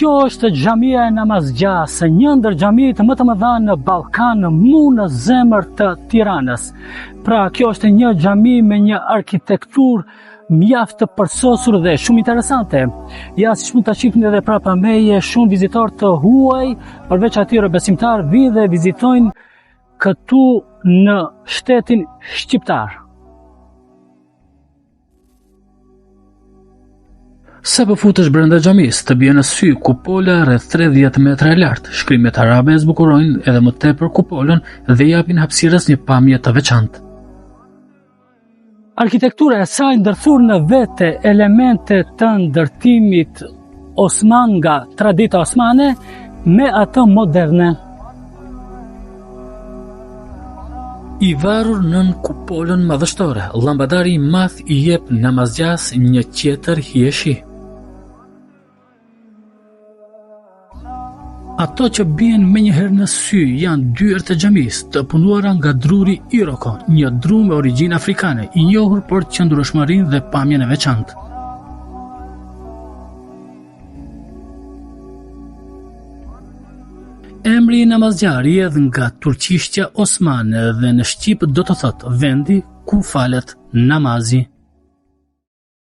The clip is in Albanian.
Kjo është xhamia e Namazgjas, një ndër xhamitë më të mëdha në Ballkan, mu në zemër të Tiranës. Pra, kjo është një xhami me një arkitekturë mjaft të përsosur dhe shumë interesante. Ja, siç mund ta shihni edhe prapa meje, shumë vizitorë të huaj, përveç atyre besimtar, vinë dhe vizitojnë këtu në shtetin shqiptar. Sa po futesh brenda xhamisë, të bie në sy kupola rreth 30 metra e lartë. Shkrimet arabe e zbukurojnë edhe më tepër kupolën dhe japin hapësirës një pamje të veçantë. Arkitektura e saj ndërthur në vete elemente të ndërtimit osman nga tradita osmane me atë moderne. I varur nën kupolën madhështore, llambadari i madh i jep Namazgjas një qetër hieshi. Ato që bien menjëherë në sy janë dyert e xhamisë, të punuara nga druri Iroko, një dru me origjinë afrikane, i njohur për qëndrueshmërinë dhe pamjen e veçantë. Emri Namazgja rrjedh nga turqishtja osmane dhe në shqip do të thotë vendi ku falet namazi.